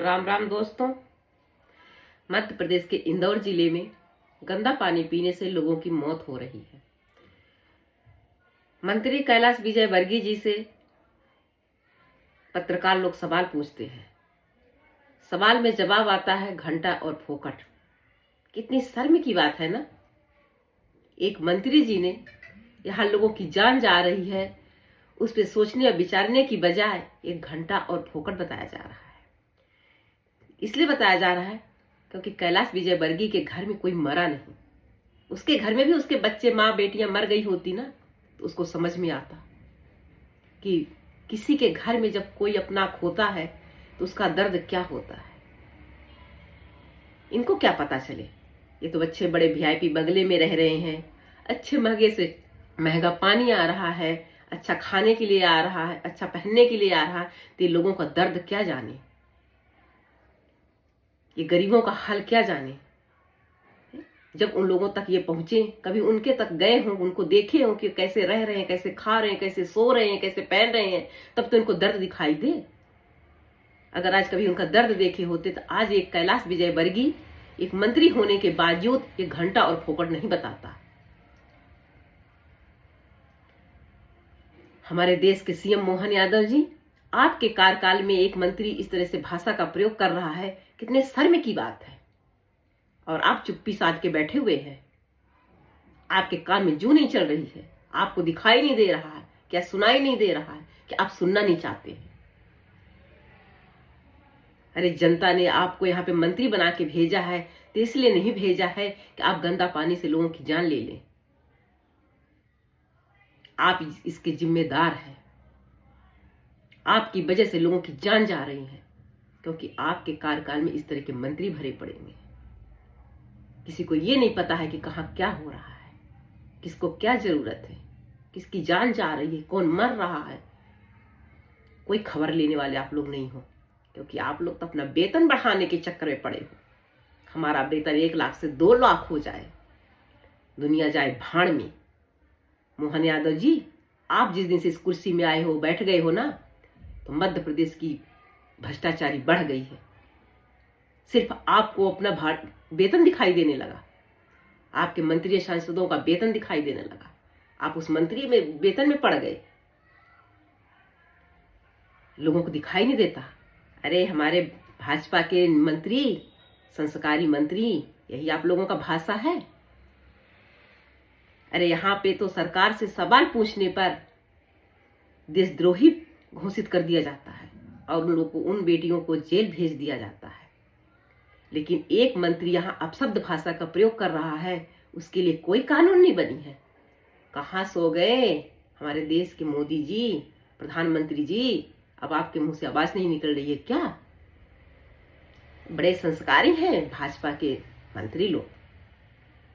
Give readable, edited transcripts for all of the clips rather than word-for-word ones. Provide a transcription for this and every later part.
राम राम दोस्तों। मध्य प्रदेश के इंदौर जिले में गंदा पानी पीने से लोगों की मौत हो रही है। मंत्री कैलाश विजयवर्गीय जी से पत्रकार लोग सवाल पूछते हैं। सवाल में जवाब आता है घंटा और फोकट। कितनी शर्म की बात है ना। एक मंत्री जी ने यहाँ लोगों की जान जा रही है, उस पर सोचने और विचारने की बजाय एक घंटा और फोकट बताया जा रहा है। इसलिए बताया जा रहा है क्योंकि कैलाश विजयवर्गीय के घर में कोई मरा नहीं। उसके घर में भी उसके बच्चे माँ बेटियां मर गई होती ना, तो उसको समझ में आता कि किसी के घर में जब कोई अपना खोता है तो उसका दर्द क्या होता है। इनको क्या पता चले। ये तो अच्छे बड़े वीआईपी बंगले में रह रहे हैं, अच्छे महंगे से महंगा पानी आ रहा है, अच्छा खाने के लिए आ रहा है, अच्छा पहनने के लिए आ रहा है, तो ये लोगों का दर्द क्या जाने, ये गरीबों का हाल क्या जाने। जब उन लोगों तक ये पहुंचे, कभी उनके तक गए हों, उनको देखे हों कि कैसे रह रहे हैं, कैसे खा रहे हैं, कैसे सो रहे हैं, कैसे पहन रहे हैं, तब तो उनको दर्द दिखाई दे। अगर आज कभी उनका दर्द देखे होते तो आज एक कैलाश विजयवर्गीय एक मंत्री होने के बावजूद ये घंटा और फोकट नहीं बताता। हमारे देश के सीएम मोहन यादव जी, आपके कार्यकाल में एक मंत्री इस तरह से भाषा का प्रयोग कर रहा है, कितने शर्म की बात है। और आप चुप्पी साध के बैठे हुए हैं। आपके कान में जू नहीं चल रही है, आपको दिखाई नहीं दे रहा है, क्या सुनाई नहीं दे रहा है कि आप सुनना नहीं चाहते हैं। अरे जनता ने आपको यहाँ पे मंत्री बना के भेजा है, तो इसलिए नहीं भेजा है कि आप गंदा पानी से लोगों की जान ले लें। आप इसके जिम्मेदार हैं। आपकी वजह से लोगों की जान जा रही है, क्योंकि आपके कार्यकाल में इस तरह के मंत्री भरे पड़ेंगे। किसी को ये नहीं पता है कि कहाँ क्या हो रहा है, किसको क्या जरूरत है, किसकी जान जा रही है, कौन मर रहा है। कोई खबर लेने वाले आप लोग नहीं हो, क्योंकि आप लोग तो अपना वेतन बढ़ाने के चक्कर में पड़े हो। हमारा वेतन 1 लाख से 2 लाख हो जाए, दुनिया जाए भाड़ में। मोहन यादव जी, आप जिस दिन से इस कुर्सी में आए हो, बैठ गए हो ना, तो मध्य प्रदेश की भ्रष्टाचारी बढ़ गई है। सिर्फ आपको अपना वेतन दिखाई देने लगा, आपके मंत्री सांसदों का वेतन दिखाई देने लगा, आप उस मंत्री में वेतन में पड़ गए, लोगों को दिखाई नहीं देता। अरे हमारे भाजपा के मंत्री, संस्कारी मंत्री, यही आप लोगों का भाषा है। अरे यहाँ पे तो सरकार से सवाल पूछने पर देशद्रोही घोषित कर दिया जाता है और उन लोगों को, उन बेटियों को जेल भेज दिया जाता है। लेकिन एक मंत्री यहाँ अपशब्द भाषा का प्रयोग कर रहा है, उसके लिए कोई कानून नहीं बनी है। कहाँ सो गए हमारे देश के मोदी जी, प्रधानमंत्री जी? अब आपके मुंह से आवाज नहीं निकल रही है क्या? बड़े संस्कारी हैं भाजपा के मंत्री लोग।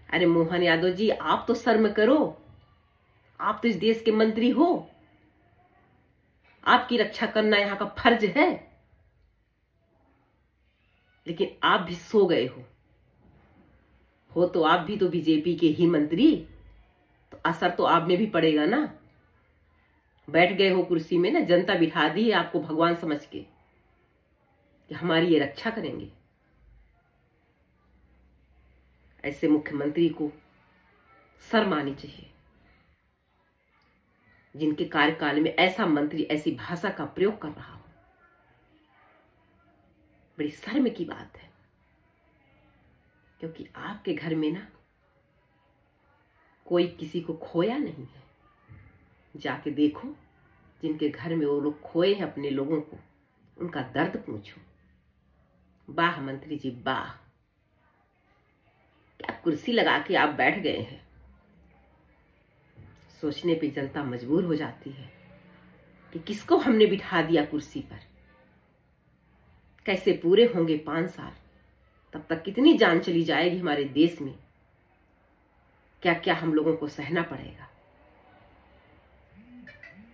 अरे मोहन यादव जी, आप तो शर्म करो, आप तो इस देश के मंत्री हो, आपकी रक्षा करना यहाँ का फर्ज है। लेकिन आप भी सो गए हो तो आप भी तो बीजेपी के ही मंत्री, तो असर तो आप में भी पड़ेगा ना। बैठ गए हो कुर्सी में ना, जनता बिठा दी है आपको भगवान समझ के कि हमारी ये रक्षा करेंगे। ऐसे मुख्यमंत्री को शर्म आनी चाहिए, जिनके कार्यकाल में ऐसा मंत्री ऐसी भाषा का प्रयोग कर रहा हो। बड़ी शर्म की बात है, क्योंकि आपके घर में ना कोई किसी को खोया नहीं है। जाके देखो जिनके घर में वो लोग खोए हैं अपने लोगों को, उनका दर्द पूछो। वाह मंत्री जी वाह, क्या कुर्सी लगा के आप बैठ गए हैं। सोचने पे जनता मजबूर हो जाती है कि किसको हमने बिठा दिया कुर्सी पर। कैसे पूरे होंगे 5 साल, तब तक कितनी जान चली जाएगी हमारे देश में, क्या क्या हम लोगों को सहना पड़ेगा।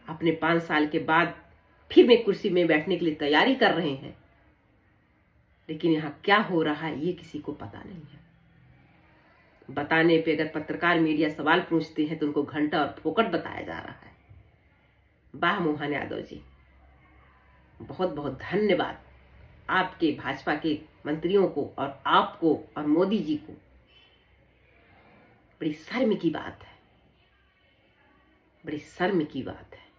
अपने 5 साल के बाद फिर मैं कुर्सी में बैठने के लिए तैयारी कर रहे हैं, लेकिन यहाँ क्या हो रहा है ये किसी को पता नहीं है। बताने पे अगर पत्रकार मीडिया सवाल पूछते हैं तो उनको घंटा और फोकट बताया जा रहा है। वाह मोहन यादव जी, बहुत बहुत धन्यवाद। आपके भाजपा के मंत्रियों को और आपको और मोदी जी को बड़ी शर्म की बात है, बड़ी शर्म की बात है।